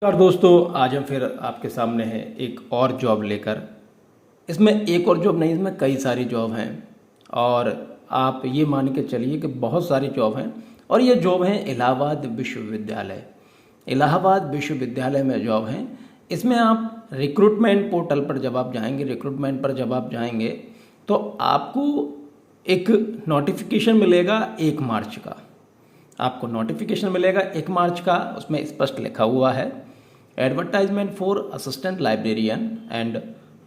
और दोस्तों, आज हम फिर आपके सामने हैं एक और जॉब लेकर। इसमें एक और जॉब नहीं, इसमें कई सारी जॉब हैं और आप ये मान के चलिए कि बहुत सारी जॉब हैं। और ये जॉब हैं इलाहाबाद विश्वविद्यालय। इलाहाबाद विश्वविद्यालय में जॉब हैं। इसमें आप रिक्रूटमेंट पोर्टल पर जब आप जाएंगे, तो आपको एक नोटिफिकेशन मिलेगा 1 मार्च का। आपको नोटिफिकेशन मिलेगा 1 मार्च का। उसमें स्पष्ट लिखा हुआ है, advertisement for assistant librarian and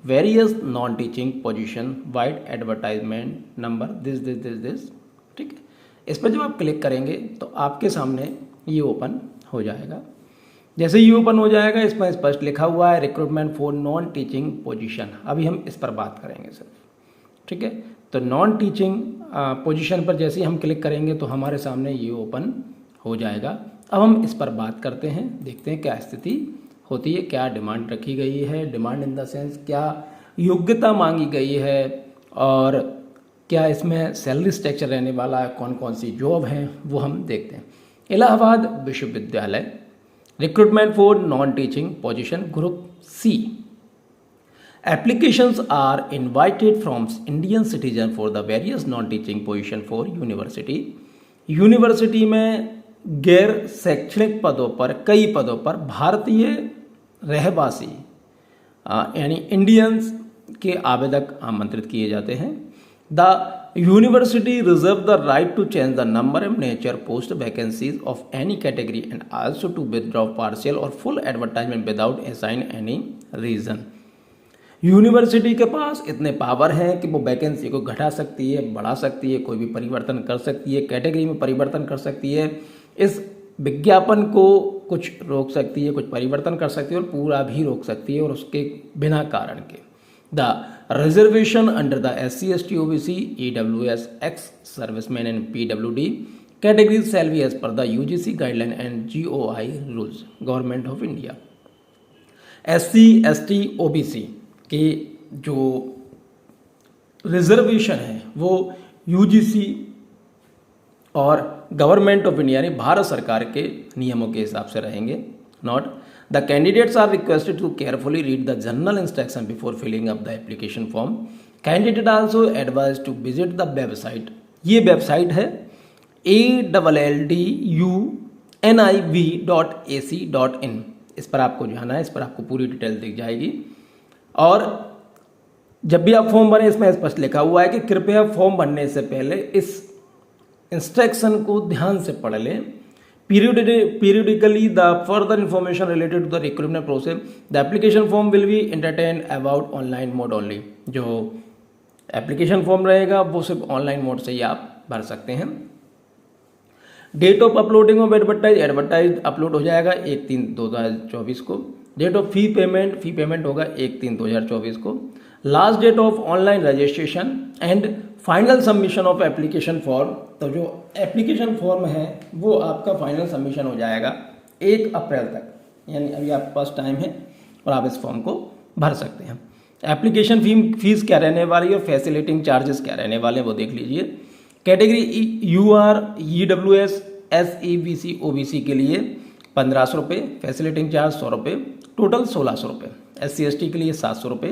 various non teaching position, wide advertisement number this. ठीक है, इस पर जब आप क्लिक करेंगे तो आपके सामने ये ओपन हो जाएगा। जैसे ये ओपन हो जाएगा, इसमें स्पष्ट लिखा हुआ है recruitment for non teaching position. अभी हम इस पर बात करेंगे सिर्फ। ठीक है, तो नॉन टीचिंग पोजीशन पर जैसे ही हम क्लिक करेंगे तो हमारे सामने ये ओपन हो जाएगा। अब हम इस पर बात करते हैं, देखते हैं क्या स्थिति होती है, क्या डिमांड रखी गई है। डिमांड इन द सेंस क्या योग्यता मांगी गई है और क्या इसमें सैलरी स्ट्रक्चर रहने वाला है, कौन कौन सी जॉब हैं वो हम देखते हैं। इलाहाबाद विश्वविद्यालय, recruitment for non teaching position group C. Applications are invited from Indian citizen for the various non-teaching position for university। University में गैर शैक्षणिक पदों पर, कई पदों पर भारतीय रहवासी यानी इंडियंस के आवेदक आमंत्रित किए जाते हैं। The university reserve the right to change the number and nature post vacancies of any category and also to withdraw partial or full advertisement without assign any reason. University के पास इतने पावर हैं कि वो वैकेंसी को घटा सकती है, बढ़ा सकती है, कोई भी परिवर्तन कर सकती है, कैटेगरी में परिवर्तन कर सकती है, इस विज्ञापन को कुछ रोक सकती है, कुछ परिवर्तन कर सकती है और पूरा भी रोक सकती है और उसके बिना कारण के। The reservation under the SC ST OBC EWS ex serviceman and PWD categories shall be as per the UGC guideline and GOI rules, government of India. SC ST OBC कि जो रिजर्वेशन है वो UGC और government of India यानी भारत सरकार के नियमों के हिसाब से रहेंगे। Not the candidates are requested to carefully read the general instruction before filling up the application form. Candidate also advise to visit the website. ये वेबसाइट है ALLDUNIV.ac.in। इस पर आपको जाना है, इस पर आपको पूरी डिटेल दिख जाएगी। और जब भी आप फॉर्म भरें, इसमें स्पष्ट लिखा हुआ है कि कृपया फॉर्म भरने से पहले इस इंस्ट्रक्शन को ध्यान से पढ़ लें। Periodically the further information related to the recruitment process, the application form will be entertain about online mode only. जो एप्लीकेशन फॉर्म रहेगा वो सिर्फ ऑनलाइन मोड से ही आप भर सकते हैं। Date of uploading of advertise upload हो जाएगा 1/3/2024 को। डेट ऑफ फी पेमेंट होगा 1/3/2024 को। Last date of online registration and final submission of application form. तो जो एप्लीकेशन फॉर्म है वो आपका फाइनल सबमिशन हो जाएगा 1 अप्रैल तक, यानी अभी आपके पास टाइम है और आप इस फॉर्म को भर सकते हैं। एप्लीकेशन फीस क्या रहने वाली है और फैसिलिटिंग चार्जेस क्या रहने वाले हैं वो देख लीजिए। Category UR EWS SE BC OBC के लिए 1500 रुपये, फैसिलिटिंग चार्ज 100 रुपये, टोटल 1600 रुपये। SC ST के लिए 700 रुपये,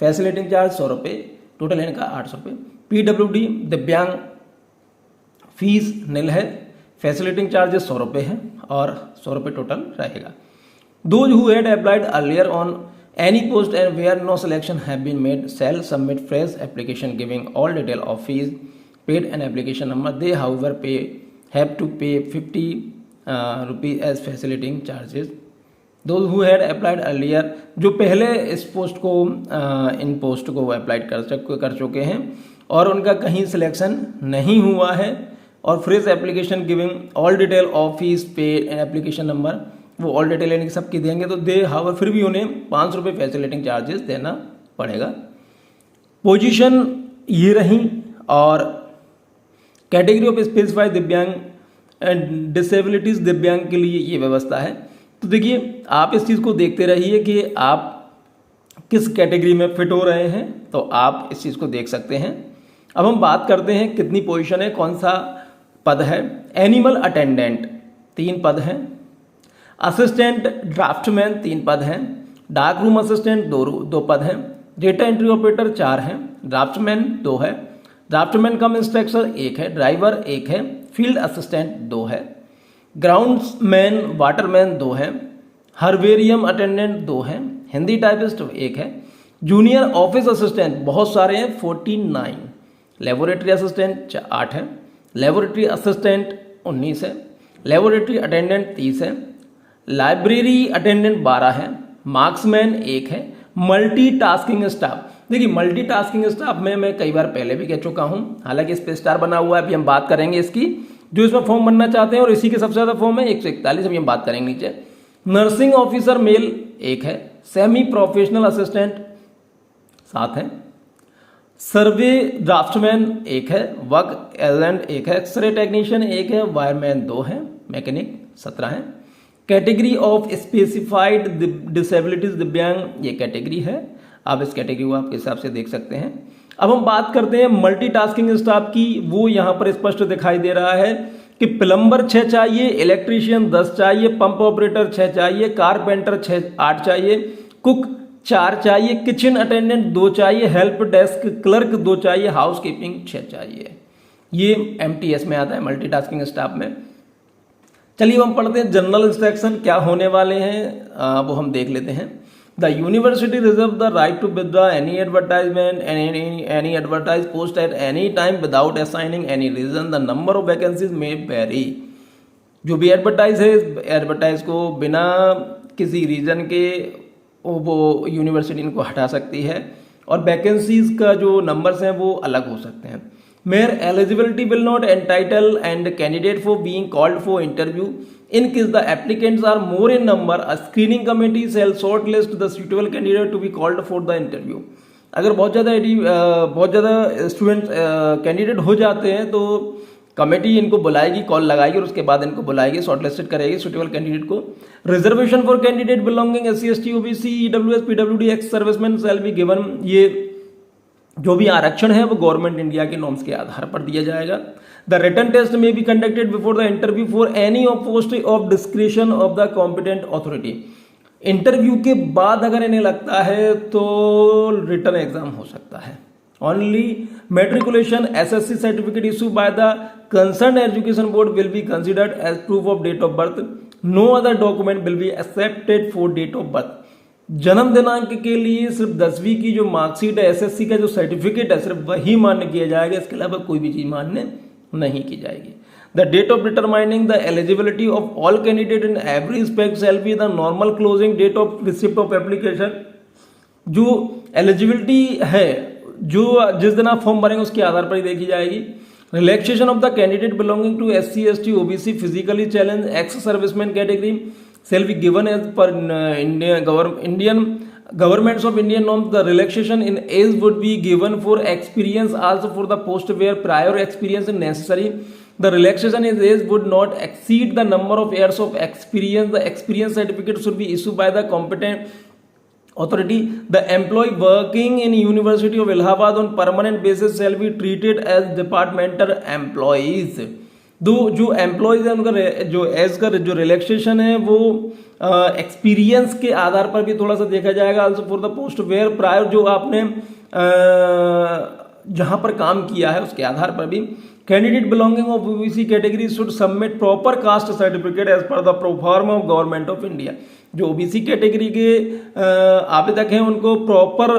फैसिलिटिंग चार्ज 100 रुपये, टोटल इनका 800 रुपये। PWD दिव्यांग फीस निल है, फैसिलिटिंग चार्जेस 100 रुपये हैं और 100 रुपये टोटल रहेगा। Those who had applied earlier on any post and where no selection have been made shall submit fresh application giving all detail of fees paid and application number. They however have to pay 50 rupees as facilitating charges. Those who had applied earlier, जो पहले इस post को इन post को apply कर चुके हैं और उनका कहीं सिलेक्शन नहीं हुआ है और fresh application giving all detail of fees पे एंड एप्लीकेशन नंबर, वो ऑल डिटेल यानी सबकी देंगे तो दे हावर फिर भी उन्हें 500 रुपये फैसिलिटिंग चार्जेस देना पड़ेगा। पोजीशन ये रही और कैटेगरी ऑफ स्पेसिफाइड दिव्यांग एंड डिसेबिलिटीज दिव्यांग के लिए ये व्यवस्था है। तो देखिए, आप इस चीज़ को देखते रहिए कि आप किस कैटेगरी में फिट हो रहे हैं, तो आप इस चीज़ को देख सकते हैं। अब हम बात करते हैं कितनी पोजीशन है, कौन सा पद है। एनिमल अटेंडेंट 3 पद हैं। असिस्टेंट ड्राफ्टमैन 3 पद हैं, डार्क रूम असिस्टेंट 2 पद हैं, डेटा एंट्री ऑपरेटर 4 हैं, ड्राफ्टमैन 2 है, ड्राफ्टमैन कम इंस्ट्रक्टर 1 है, ड्राइवर 1 है, फील्ड असिस्टेंट 2 है, ग्राउंड्समैन वाटरमैन 2 है, हर्बेरियम अटेंडेंट 2 हैं, हिंदी टाइपिस्ट 1 है, जूनियर ऑफिस असिस्टेंट बहुत सारे हैं 49, लेबोरेटरी असिस्टेंट 8 है, लेबोरेटरी असिस्टेंट 19 है, लेबोरेटरी अटेंडेंट 30 है, लाइब्रेरी अटेंडेंट 12 है, मार्क्समैन 1 है, मल्टीटास्किंग स्टाफ। देखिए मल्टीटास्किंग स्टाफ में मैं कई बार पहले भी कह चुका हूं, हालांकि इस पे स्टार बना हुआ है, अभी हम बात करेंगे इसकी, जो इसमें फॉर्म बनना चाहते हैं, और इसी के सबसे ज्यादा फॉर्म है 141, अभी हम बात करेंगे नीचे। नर्सिंग ऑफिसर मेल 1 है, सेमी प्रोफेशनल असिस्टेंट 7 है, सर्वे ड्राफ्टमैन 1 है, वर्क एजेंट 1 है, एक्सरे टेक्नीशियन 1 है, वायरमैन 2 है, मैकेनिक 17 है। कैटेगरी ऑफ स्पेसिफाइड डिसेबिलिटीज दिव्यांग ये कैटेगरी है, आप इस कैटेगरी को आपके हिसाब से देख सकते हैं। अब हम बात करते हैं मल्टीटास्किंग स्टाफ की, वो यहां पर स्पष्ट दिखाई दे रहा है कि प्लम्बर 6 चाहिए, इलेक्ट्रीशियन 10 चाहिए, पंप ऑपरेटर 6 चाहिए, कारपेंटर 8 चाहिए, कुक 4 चाहिए, किचन अटेंडेंट 2 चाहिए, हेल्प डेस्क क्लर्क 2 चाहिए, हाउस कीपिंग 6 चाहिए। ये MTS में आता है, मल्टीटास्किंग स्टाफ में। चलिए हम पढ़ते हैं जनरल इंस्ट्रक्शन क्या होने वाले हैं, वो हम देख लेते हैं। The university reserve the right to withdraw any advertisement any advertise post at any time without assigning any reason. The number of vacancies may vary. जो भी एडवर्टाइज है, एडवर्टाइज को बिना किसी रीजन के वो यूनिवर्सिटी इनको हटा सकती है, और वैकेंसीज का जो नंबर्स हैं वो अलग हो सकते हैं। Mere eligibility will not entitle and candidate for being called for interview. In case the applicants are more in number, a screening committee shall shortlist the suitable candidate to be called for the interview. अगर बहुत ज़्यादा student candidate हो जाते हैं तो committee इनको बुलाएगी, call लगाएगी, और उसके बाद इनको बुलाएगी, शॉर्टलिस्टेड करेगी सुटेबल कैंडिडेट को। Reservation for candidate belonging SC ST OBC EWS PWD ex serviceman shall be given. ये जो भी आरक्षण है वो गवर्नमेंट इंडिया के नॉर्म्स के आधार पर दिया जाएगा। द रिटन टेस्ट में be conducted before the interview for any of post of discretion of the competent authority. Interview के बाद अगर इन्हें लगता है तो रिटन एग्जाम हो सकता है। Only matriculation SSC certificate issue by the concern education board will be considered as proof of date of birth. No other document will be accepted for date of birth. जन्म दिनांक के लिए सिर्फ 10वीं की जो मार्कशीट है, SSC का जो सर्टिफिकेट है, सिर्फ वही मान्य किया जाएगा, इसके अलावा कोई भी चीज मान्य नहीं की जाएगी। The date of determining the eligibility of all candidate in every respect shall be the normal closing date of receipt of application. जो एलिजिबिलिटी है, जो जिस दिन आप फॉर्म भरेंगे उसके आधार पर ही देखी जाएगी। Relaxation of the candidate belonging to SC ST OBC physically challenge ex serviceman category shall be given as per Indian governments of Indian norms. The relaxation in age would be given for experience also for the post where prior experience is necessary. The relaxation in age would not exceed the number of years of experience. The experience certificate should be issued by the competent authority. The employee working in University of Allahabad on permanent basis shall be treated as departmental employees. दो जो employees है उनका जो as का जो relaxation है वो experience के आधार पर भी थोड़ा सा देखा जाएगा। Also for the post where prior जो आपने जहां पर काम किया है उसके आधार पर भी। Candidate belonging of OBC category should submit proper caste certificate as per the proforma of government of India. जो OBC कैटेगरी के आवेदक हैं उनको प्रॉपर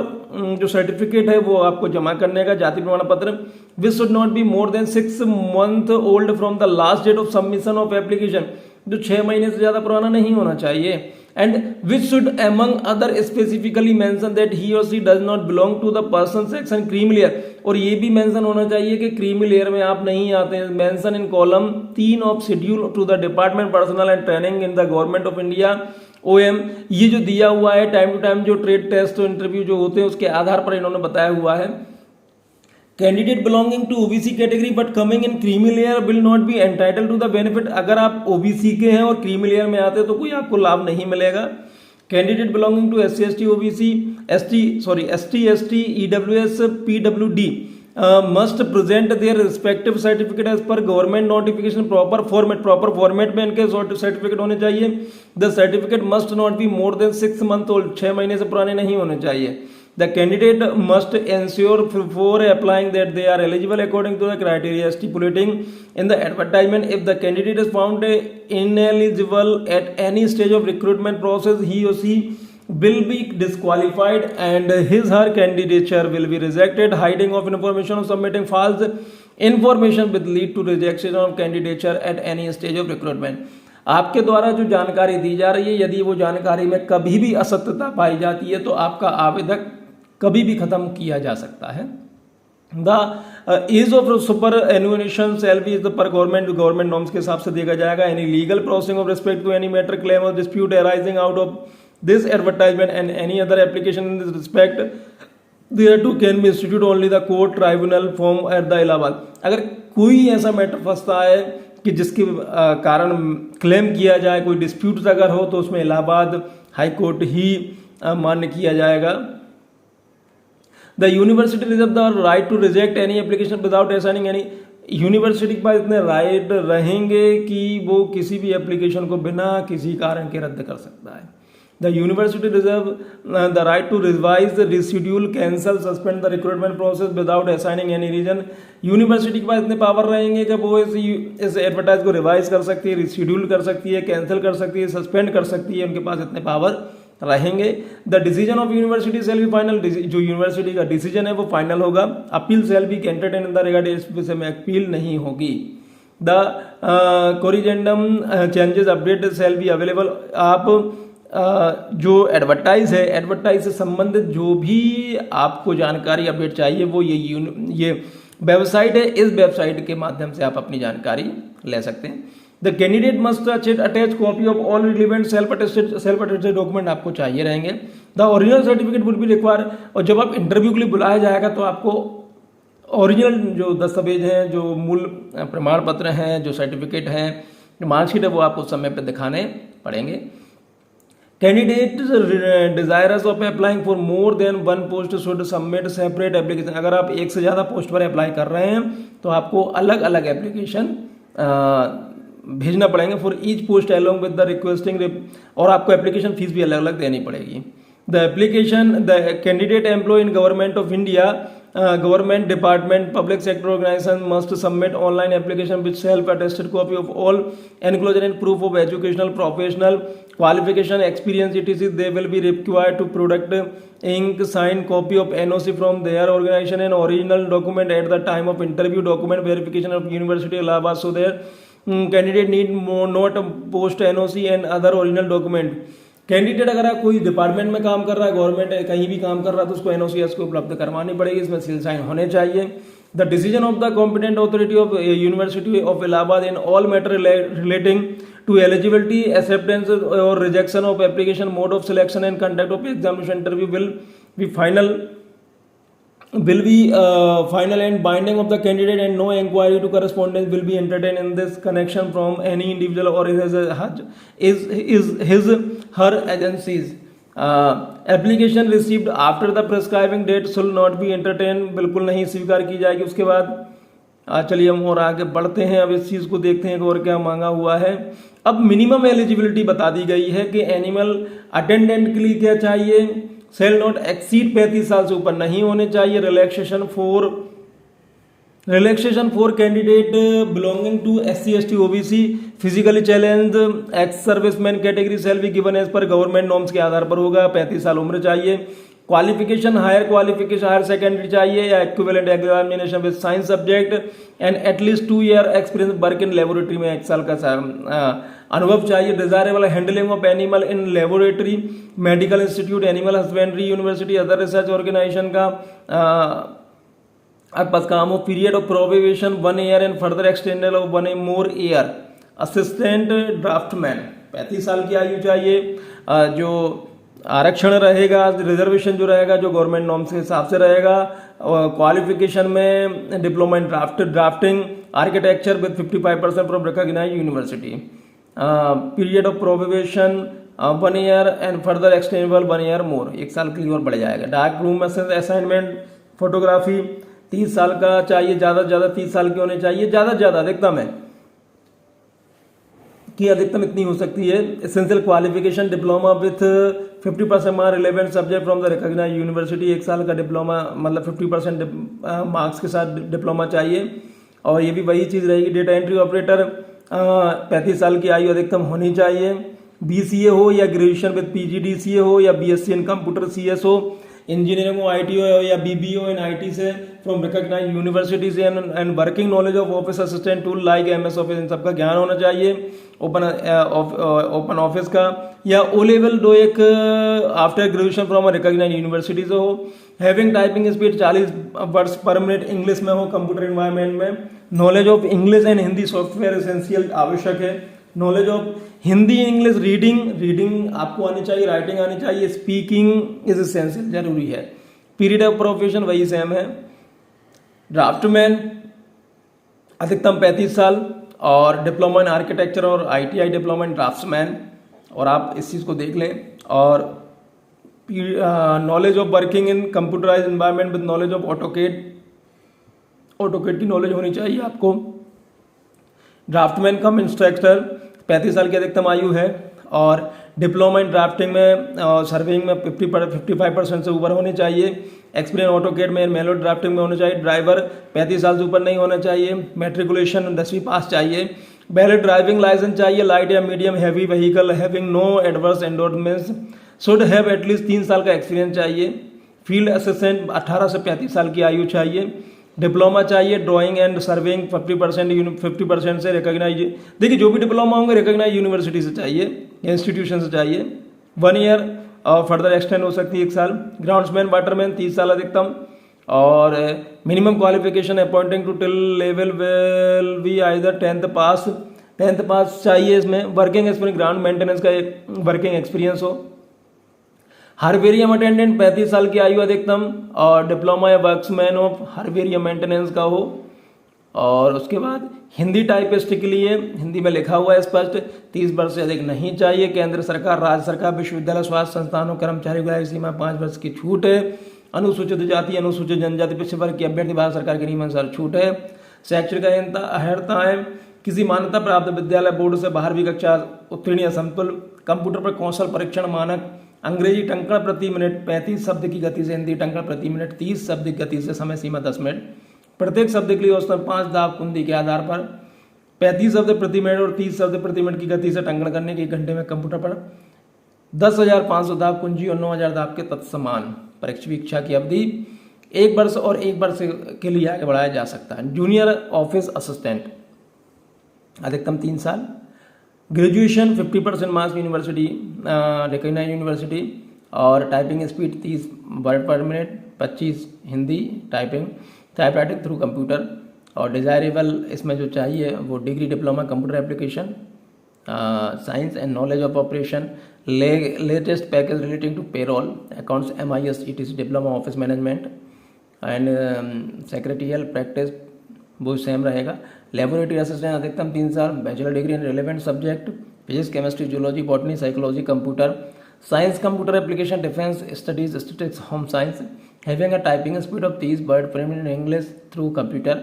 जो सर्टिफिकेट है वो आपको जमा करने का जाति प्रमाण पत्र। Which should not be more than 6 months old from the last date of submission of application. जो 6 महीने से ज्यादा पुराना नहीं होना चाहिए। And which should among other specifically mention that he or she does not belong to the person section creamy layer. और ये भी मेंशन होना चाहिए कि क्रीमी लेयर में आप नहीं आते हैं। Mention in column 3 of schedule two the department personal and training in the government of India OM। ये जो दिया हुआ है टाइम टू टाइम जो ट्रेड टेस्ट इंटरव्यू जो होते हैं उसके आधार पर इन्होंने बताया हुआ है। Candidate belonging to OBC category but coming in creamy layer will not be entitle to the benefit. अगर आप OBC के हैं और क्रीमी लेयर में आते हैं तो कोई आपको लाभ नहीं मिलेगा। Candidate belonging to SC ST OBC ST ST EWS PWD must present their respective certificate as per government notification proper format में इनके सर्टिफिकेट होने चाहिए। The certificate must not be more than 6 month old, 6 महीने से पुराने नहीं होने चाहिए। The candidate must ensure before applying that they are eligible according to the criteria stipulating in the advertisement. If the candidate is found ineligible at any stage of recruitment process, he or she will be disqualified and his her candidature will be rejected. Hiding of information or submitting false information will lead to rejection of candidature at any stage of recruitment. आपके द्वारा जो जानकारी दी जा रही है, यदि वो जानकारी में कभी भी असत्यता पाई जाती है तो आपका आवेदक कभी भी खत्म किया जा सकता है। The age of superannuation shall be per government norms के हिसाब से देखा जाएगा। Any legal processing of respect to any matter claim or dispute arising out of this advertisement and any other application in this respect thereto can be instituted only the court tribunal form at the Allahabad. अगर कोई ऐसा matter फंसता है कि जिसके कारण claim किया जाए, कोई डिस्प्यूट अगर हो, तो उसमें इलाहाबाद हाई कोर्ट ही मान्य किया जाएगा। The university reserve the right to reject any application without assigning any. University के पास इतने राइट रहेंगे कि वो किसी भी एप्लीकेशन को बिना किसी कारण के रद्द कर सकता है। The university reserve the right to revise reschedule cancel suspend the recruitment process without assigning any reason. University के पास इतने पावर रहेंगे कि वो इस एडवर्टाइज को रिवाइज कर सकती है, रिशेड्यूल कर सकती है, कैंसिल कर सकती है, सस्पेंड कर सकती है। उनके पास इतने पावर रहेंगे। The decision of university shall be final. जो यूनिवर्सिटी का डिसीजन है वो फाइनल होगा। Appeal shall be entertain in the regard, इस विषय में अपील नहीं होगी। The corrigendum changes update shall be available. आप जो एडवर्टाइज से संबंधित जो भी आपको जानकारी अपडेट चाहिए वो ये वेबसाइट है। इस वेबसाइट के माध्यम से आप अपनी जानकारी ले सकते हैं। The candidate must attach copy of all relevant self attested document आपको चाहिए रहेंगे। The original certificate would be require. और जब आप इंटरव्यू के लिए बुलाया जाएगा तो आपको ओरिजिनल जो दस्तावेज हैं, जो मूल प्रमाण पत्र हैं, जो सर्टिफिकेट हैं, जो मार्कशीट है, वो आपको समय पर दिखाने पड़ेंगे। Candidate desirous of applying for more than one post should submit separate application. अगर आप एक से ज़्यादा पोस्ट पर अप्लाई कर रहे हैं तो आपको अलग अलग एप्लीकेशन भेजना पड़ेंगे for each post along with the requesting, और आपको एप्लीकेशन फीस भी अलग अलग देनी पड़ेगी। The candidate employ in government of India, government department, public sector organisation must submit online application with self attested copy of all enclosure and proof of educational professional qualification experience etc. They will be required to product ink signed copy of NOC from their organization and original document at the time of interview, document verification of University Allahabad, so their candidate need not post NOC and other original document. Candidate अगर आप कोई department में काम कर रहा है, government कहीं भी काम कर रहा है, तो उसको एनओसी को उपलब्ध करवानी पड़ेगी, इसमें सील साइन होने चाहिए। The decision of the competent authority of university of Allahabad in all matter relating to eligibility, acceptance or rejection of application, mode of selection and conduct of examination interview will be final and binding of the candidate, and no inquiry to correspondence will be entertained in this connection from any individual or his her agencies. Application received after the prescribing date should not be entertained, बिल्कुल नहीं स्वीकार की जाएगी। उसके बाद चलिए हम और आगे बढ़ते हैं। अब इस चीज़ को देखते हैं कि और क्या मांगा हुआ है। अब मिनिमम एलिजिबिलिटी बता दी गई है कि एनिमल अटेंडेंट के लिए क्या चाहिए, सेल नॉट एक्सीड 35 साल से ऊपर नहीं होने चाहिए। Relaxation for candidate belonging to SC ST OBC physically challenge ex serviceman category shall be given as per government norms के आधार पर होगा। 35 साल उम्र चाहिए। क्वालिफिकेशन हायर सेकेंडरी चाहिए या equivalent examination with science subject and at least 2 year experience work in laboratory में 1 साल का अनुभव चाहिए। Desirable handling of animal in laboratory, medical institute, animal husbandry university, other research organisation का आपस काम हो। Period of probation 1 year and further extended of 1 more year. Assistant draftsman 35 साल की आयु चाहिए। जो आरक्षण रहेगा, रिजर्वेशन जो रहेगा जो गवर्नमेंट नॉर्म्स के हिसाब से रहेगा। क्वालिफिकेशन में diploma in drafting, architecture with 55% from recognised university. Period of probation 1 year and further extendable 1 year more, 1 साल के लिए और बढ़ जाएगा। डार्क रूम असाइनमेंट, फोटोग्राफी 30 साल का चाहिए, ज़्यादा से ज़्यादा 30 साल के होने चाहिए, ज़्यादा से ज़्यादा अधिकतम है कि अधिकतम इतनी हो सकती है। Essential qualification diploma with 50% mark relevant subject from the recognised university, 1 साल का डिप्लोमा मतलब 50% मार्क्स के साथ डिप्लोमा चाहिए। और ये भी वही चीज़ रहेगी। डेटा एंट्री ऑपरेटर 35 साल की आयु अधिकतम होनी चाहिए। BCA हो या ग्रेजुएशन विद PGDCA हो या BSc इन कंप्यूटर CS हो, इंजीनियरिंग हो, IT हो या BBA इन IT से from recognised universities and working knowledge of office assistant tool like MS office, इन सबका ज्ञान होना चाहिए। ओपन ऑफिस का या O लेवल दो एक after graduation from recognised universities हो। Having typing speed 40 words per minute English में हो कंप्यूटर एनवायरनमेंट में। Knowledge of English and Hindi software essential आवश्यक है। Knowledge of Hindi English reading आपको आनी चाहिए, राइटिंग आनी चाहिए, स्पीकिंग इज एसेंशियल जरूरी है। पीरियड ऑफ प्रोफेशन वही सेम है। ड्राफ्टमैन अधिकतम 35 साल और डिप्लोमा इन आर्किटेक्चर और ITI डिप्लोमा इन ड्राफ्ट्समैन, और आप इस चीज़ को देख लें। और knowledge of working in computerise environment with knowledge of AutoCAD की नॉलेज होनी चाहिए आपको। ड्राफ्टमैन कम इंस्ट्रक्टर 35 साल की अधिकतम आयु है। और डिप्लोमा इन ड्राफ्टिंग में और सर्विंग में 55% से ऊपर होने चाहिए। एक्सपीरियंस ऑटोकेड में मेलो ड्राफ्टिंग में होना चाहिए। ड्राइवर 35 साल से ऊपर नहीं होना चाहिए। मैट्रिकुलेशन 10वीं पास चाहिए। वैलिड ड्राइविंग लाइसेंस चाहिए। लाइट या medium heavy vehicle having no adverse endorsements should have at least 3 साल का एक्सपीरियंस चाहिए। फील्ड असिस्टेंट 18 से 35 साल की आयु चाहिए। डिप्लोमा चाहिए। ड्राइंग एंड सर्विंग 50% से रिकॉग्नाइज, देखिए जो भी डिप्लोमा होंगे रिकॉग्नाइज यूनिवर्सिटी से चाहिए, इंस्टीट्यूशन से चाहिए। 1 ईयर और फर्दर एक्सटेंड हो सकती है 1 साल। ग्राउंड्समैन वाटरमैन 30 साल अधिकतम। और minimum qualification appointing to till level will be either 10th pass चाहिए इसमें। वर्किंग एक्सपीरियंस ग्राउंड मेंटेनेंस का वर्किंग एक्सपीरियंस हो। हार्वेरियम अटेंडेंट 35 साल की आयु अधिकतम और डिप्लोमा या वर्क्समैन ऑफ हार्वेरियम मेंटेनेंस का हो। और उसके बाद हिंदी टाइपिस्ट के लिए हिंदी में लिखा हुआ है स्पष्ट 30 वर्ष से अधिक नहीं चाहिए। केंद्र सरकार, राज्य सरकार, विश्वविद्यालय, स्वास्थ्य संस्थानों, कर्मचारियों की आयु सीमा 5 वर्ष की छूट है। अनुसूचित जाति, अनुसूचित जनजाति, पिछड़े वर्ग के अभ्यर्थी भारत सरकार के नियमानुसार छूट है। शैक्षणिक अर्हताएं किसी मान्यता प्राप्त विद्यालय बोर्ड से 12वीं कक्षा उत्तीर्ण या समतुल्य। कंप्यूटर पर कौशल परीक्षण मानक। अंग्रेजी टंकण प्रति मिनट 35 शब्द की गति से, हिंदी टंकण प्रति मिनट 30 शब्द की गति से, समय सीमा 10 मिनट। प्रत्येक शब्द के लिए औसतन 5 दाब कुंदी के आधार पर 35 शब्द प्रति मिनट और 30 शब्द प्रति मिनट की गति से टंकण करने के 1 घंटे में कंप्यूटर पर 10,500 दाब कुंजी और 9,000 दाब के तत्समान। परीक्षा की अवधि 1 वर्ष और 1 वर्ष के लिए आगे बढ़ाया जा सकता है। जूनियर ऑफिस असिस्टेंट अधिकतम 3 साल। Graduation 50% marks university recognised university. और typing speed 30 word per minute, 25 Hindi typing, typewriting through computer. और डिज़ायरेबल इसमें जो चाहिए वो degree diploma computer application science and knowledge of operation. Latest package relating to payroll accounts MIS ETC diploma office management and secretarial practice वो same रहेगा। Laboratory assistant अधिकतम 3 साल। Bachelor degree in relevant subject physics, chemistry, zoology, botany, psychology, computer science, computer application, defence studies, statistics, home science. Having a typing speed of 30 word per minute English through computer.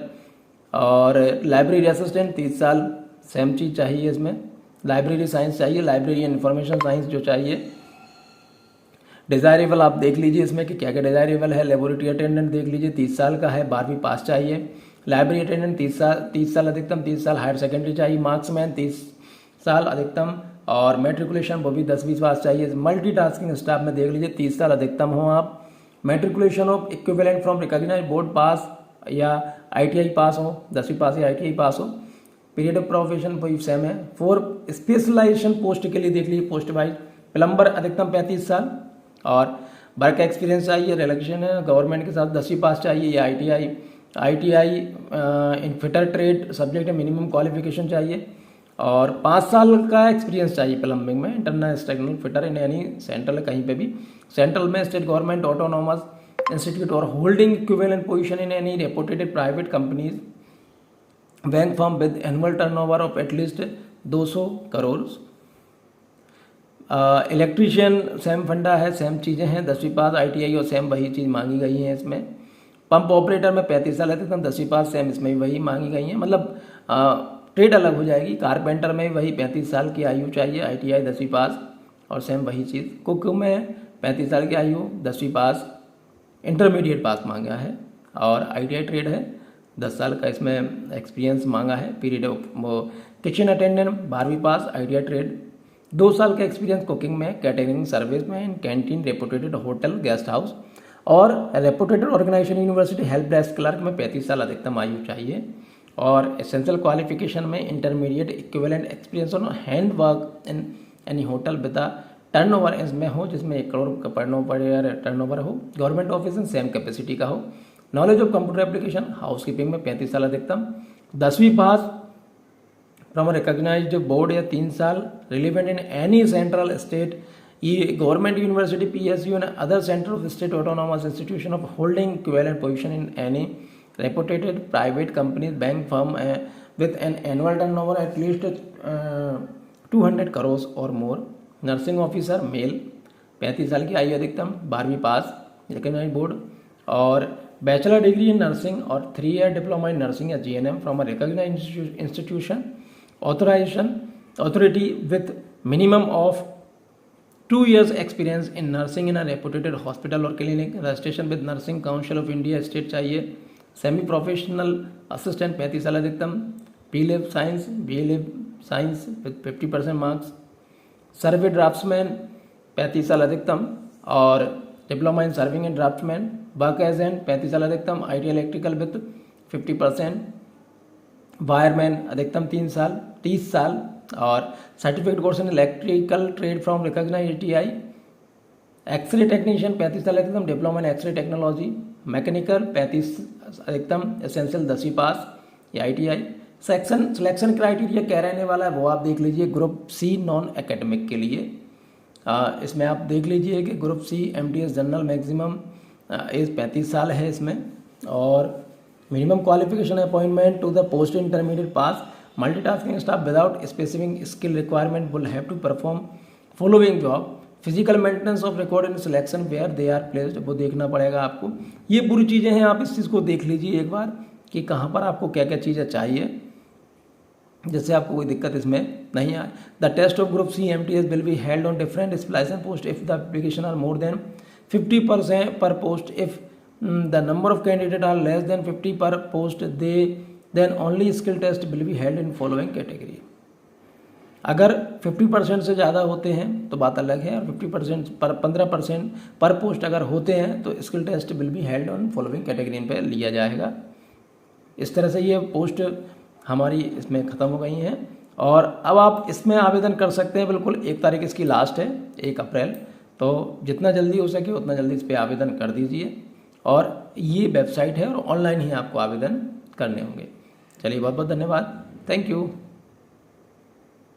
और library assistant 30 साल, same चीज़ चाहिए इसमें। Library science चाहिए, library information science जो चाहिए। Desirable आप देख लीजिए इसमें कि क्या क्या डिज़ायरेबल है। लेबोरेटरी अटेंडेंट देख लीजिए 30 साल का है, 12वीं पास चाहिए। लाइब्रेरी अटेंडेंट 30 साल अधिकतम, 30 साल हायर सेकेंडरी चाहिए। मार्क्समैन 30 साल अधिकतम और मैट्रिकुलेशन वो भी 10वीं पास चाहिए। मल्टीटास्किंग स्टाफ में देख लीजिए 30 साल अधिकतम हो आप। Matriculation of equivalent from recognised board pass या ITI पास हो, 10वीं पास या ITI पास हो। पीरियड ऑफ प्रोफेशन वही सेम है। 4 स्पेशलाइजेशन पोस्ट के लिए देख लीजिए पोस्ट वाइज। प्लम्बर अधिकतम 35 साल और वर्क एक्सपीरियंस चाहिए। रिलेक्शन है गवर्नमेंट के साथ 10वीं पास चाहिए या ITI इन फिटर ट्रेड सब्जेक्ट है, मिनिमम क्वालिफिकेशन चाहिए। और 5 साल का एक्सपीरियंस चाहिए प्लम्बिंग में। इंटरनल एक्सटर्नल फिटर इन यानी सेंट्रल कहीं पे भी, सेंट्रल में, स्टेट गवर्नमेंट, ऑटोनोमस इंस्टीट्यूट और holding equivalent position in any reputed private companies, bank firm with annual turnover of at least 200 crore. Electrician same फंडा है, सेम चीज़ें हैं, 10वीं पास ITI और सेम वही चीज़ मांगी गई है इसमें। पंप ऑपरेटर में 35 साल अधिकतम, 10वीं पास, सेम इसमें भी वही मांगी गई है, मतलब ट्रेड अलग हो जाएगी। कारपेंटर में वही 35 साल की आयु चाहिए, ITI 10वीं पास, और सेम वही चीज़। कुक में 35 साल की आयु, 10वीं पास, इंटरमीडिएट पास मांगा है, और ITI ट्रेड है, 10 साल का इसमें एक्सपीरियंस मांगा है पीरियड ऑफ। वो किचन अटेंडेंट 12वीं पास, ITI ट्रेड, 2 साल का एक्सपीरियंस कुकिंग में, कैटरिंग सर्विस में, in canteen, reputed hotel, guest house और reputed organisation, university help desk clerk में 35 साल अधिकतम आयु चाहिए। और एसेंशियल क्वालिफिकेशन में intermediate equivalent experience on hand work in any hotel with turnover इसमें हो, जिसमें 1 करोड़ का टर्नओवर हो, government office in same capacity का हो, knowledge of computer application, housekeeping में 35 साल अधिकतम, 10वीं पास फ्रॉम रिकॉग्नाइज्ड बोर्ड या 3 साल, relevant in any central state government university, PSU and other centre of state autonomous institution of holding equivalent position in any reputed private companies, bank firm with an annual turnover at least 200 crore और मोर। Nursing officer mail, 35 साल की आयु अधिकतम, 12वीं pass, recognised board, और bachelor degree in nursing और 3 year diploma in nursing या GNM from a recognised institution, authority with minimum of 2 years experience in nursing in a reputed hospital और clinic, registration with nursing council of India state चाहिए, semi professional assistant 35 साल अधिकतम, BLib science, BLib science with 50% marks, survey draftsman 35 साल अधिकतम, और diploma in serving and draughtsman, work agent 35 साल अधिकतम, ITI electrical with 50%, wireman अधिकतम 30 साल, और certificate course in electrical trade from recognised ITI, x ray technician 35 साल अधिकतम, diploma in x ray technology, mechanical 35 अधिकतम, एसेंशियल 10वीं पास या ITI। सिलेक्शन क्राइटेरिया क्या रहने वाला है वो आप देख लीजिए। ग्रुप C नॉन एकेडमिक के लिए इसमें आप देख लीजिए कि group C MTS general maximum age 35 साल है इसमें, और minimum qualification appointment to the post intermediate pass, multitasking staff without specific skill requirement will have to perform following job, physical maintenance of record in selection where they are placed, वो देखना पड़ेगा आपको। ये पूरी चीज़ें हैं, आप इस चीज़ को देख लीजिए एक बार कि कहाँ पर आपको क्या क्या चीज़ें चाहिए, जिससे आपको कोई दिक्कत इसमें नहीं आए। The test of group C MTS will be held on different splicing post if the application are more than 50% per post, if the number of candidate are less than 50 per post then only skill test will be held in following category. अगर 50% से ज़्यादा होते हैं तो बात अलग है, और 50% पर 15% पर पोस्ट अगर होते हैं तो skill test will be held on following category पे लिया जाएगा। इस तरह से ये पोस्ट हमारी इसमें ख़त्म हो गई हैं, और अब आप इसमें आवेदन कर सकते हैं। बिल्कुल 1 तारीख इसकी लास्ट है, 1 अप्रैल, तो जितना जल्दी हो सके उतना जल्दी इस पर आवेदन कर दीजिए। और ये वेबसाइट है और ऑनलाइन ही आपको आवेदन करने होंगे। चलिए, बहुत बहुत धन्यवाद, थैंक यू।